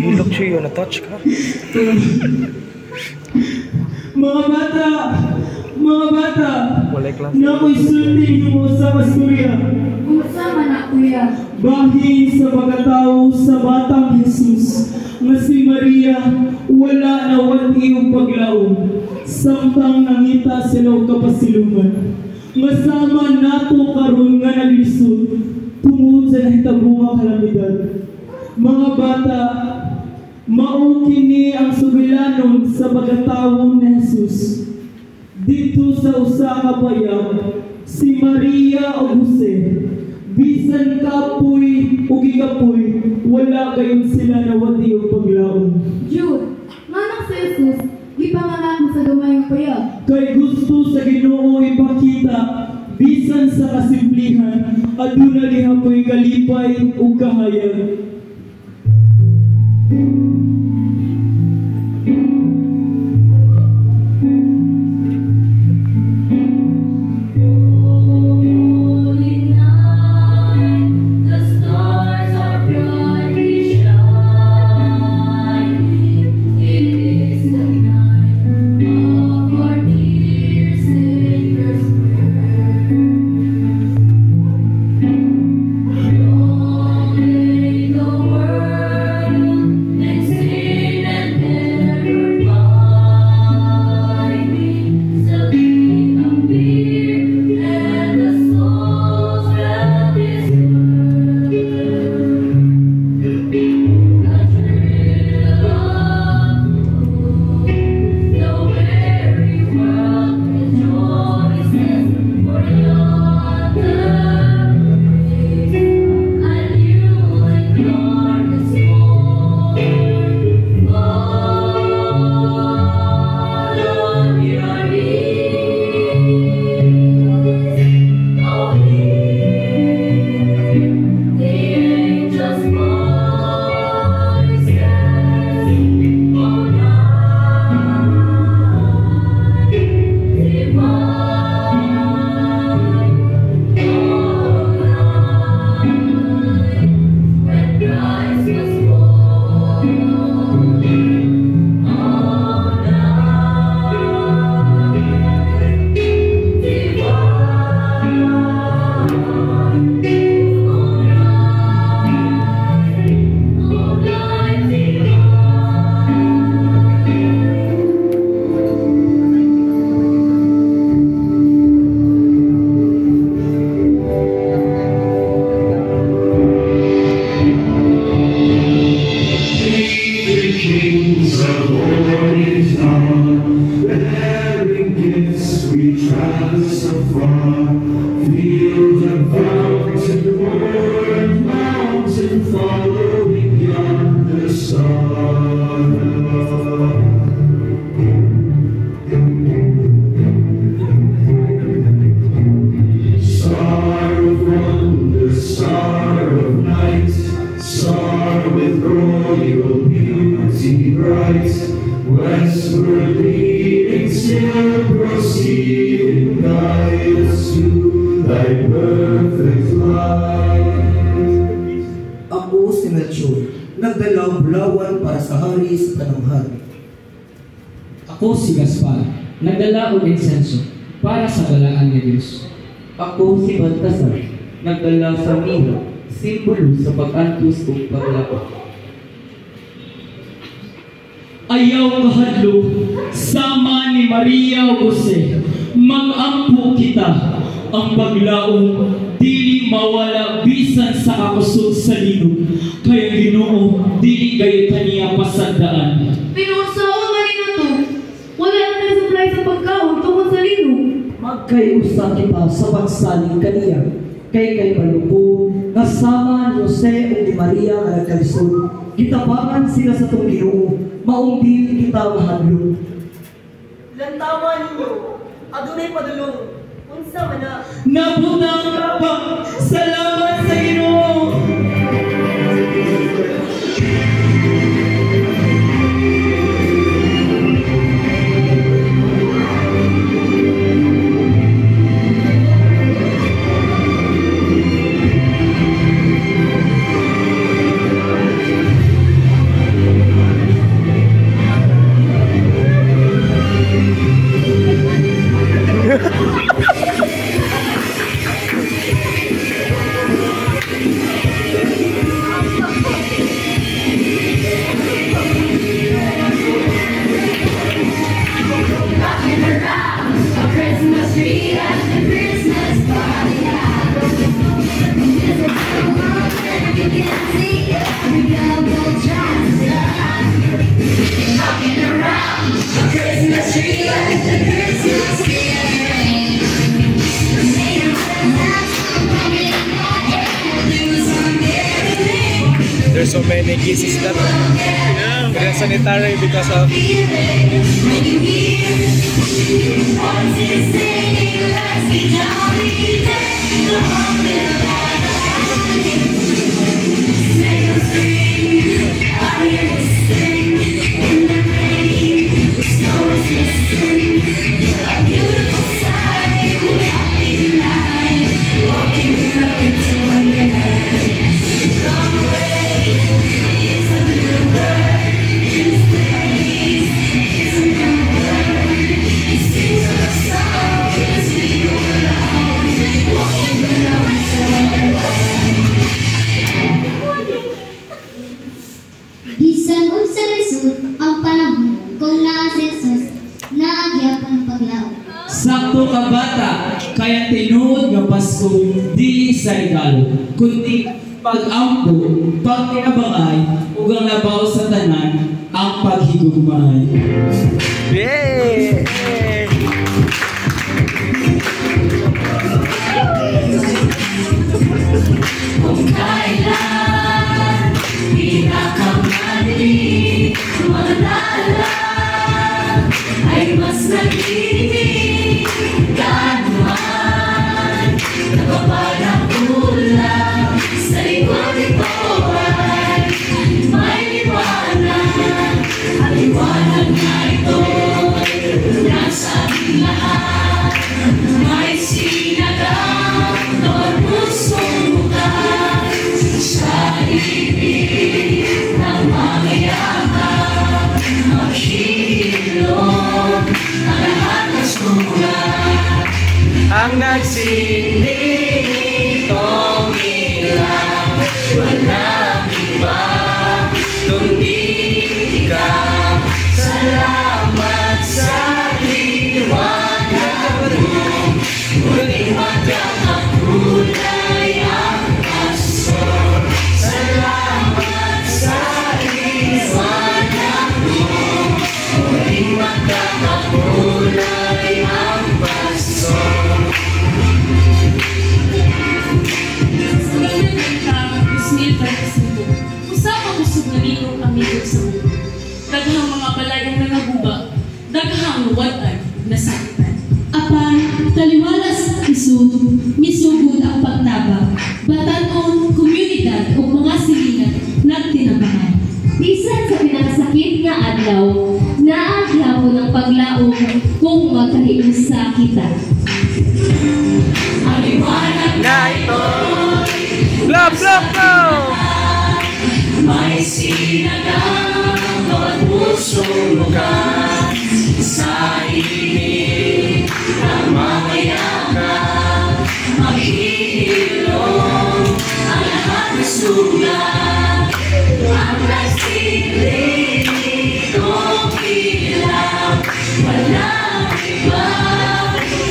Hilok siya, na-touch ka. Mga bata! Mga bata! Walay klase. Nako'y sulti mo sa Kuya. Kumusta man na, Kuya? Bahin sa pagkatao sa batang Jesus nga si Maria wala na iyong paglaom. Samtang nangita sila og kapasilungan. Masama nato karon nga naglisod tungod sa nahitabunga kalamidad. Mga bata, mao kini ang sugilanon sa pagkatawong ni Jesus. Dito sa usa ka bayan, si Maria o Jose, bisan kapoy o gigapoy, wala gayon sila nawati o paglaom. Jude, manak sa Jesus, ipanganak mo sa gamayong paya. Kay gusto sa Ginoo ipakita, bisan sa kasimplihan, aduna diha ko'y kalipay o kahayag. Ako si Melchor, nagdalaw-bulawan para sa hari sa tanang hari. Ako si Gaspar, nagdala og insenso para sa balaan ni Diyos. Ako si Baltasar, nagdala sa mira, simbolo sa pag-antos o paglapot. Ayaw kahadlo, sama ni Maria o Jose, mag-ampo kita ang paglaong dili mawala bisan sa kakusog sa linog, kaya Ginoo dili gayutan niya pasagdaan. Pero sa man na to, wala na supply sa pagkaon tungkol sa linog. Magkayusa kita sa pagsalig kaniya, kay maluko, kasama ni Jose o ni Maria nga nagkalisod, kitabangan sila sa tong Ginoo, maong dili kita mahadlo. Lantawa ninyo, adunay padulong, unsa man na. Nabutang pa, salamat sa Ginoo. There's so many cases that they're sanitary because of Bisan unsa result ang panahon kung naa si Jesus naagyapon ang paglaom. Sakto ka bata, kaya tinuod nga Pasko dili sa regalo, kundi pag-ampo, pagkinabangay, ug ang labaw sa tanan, ang paghigugmay. yeah! Kung kailan pinakamali mga dala ay mas nag-ibig ganuan nakapalang ulam sa likod ito ay may liwanag ang liwanag na ito nasa ating lahat may sinagang na pusong bukas sa ibig ng mamayaman maghilom ang lahat ng sulat Ang nagsining itong ilang walang iba kundi ikaw. Salamat sa liwanag mo, muling magkakakulay ang paso. Salamat sa liwanag mo, muling magkakakulay ang paso. Usapang usog na nino ang migod sa mundo. Daghang mga balayang nangaguba, daghang luwatan na sakitan. Apan, taliwalas isud, misugod ang pagtabang, batanon, komunidad o mga silingan nagtinabangan. Bisan sa pinakasakit nga adlaw, naagyapon ang paglaom kung magkahiusa kita. Ang liwanag na ito Clap, clap, clap! may sinagang bawat pusong lukas sa ibig ng mamayaman maghihilom ang lahat ng sugat ang nagsiling itong ilaw walang iba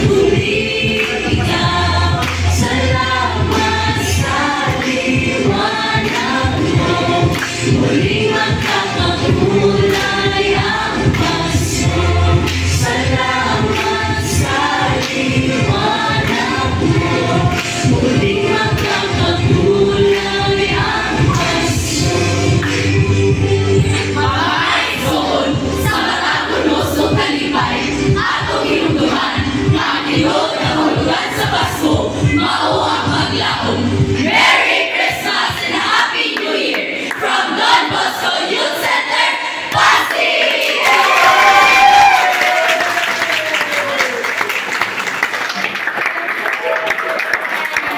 kundi ikaw. Salamat sa liwanag mo, muling magkakakulay ang paso. Salamat sa liwanag mo, muling magkakakulay ang paso. Makaison sa matakunosong talipay, atong hinunduhan, makilot ang hulugan sa Pasko, mao ang maglaom.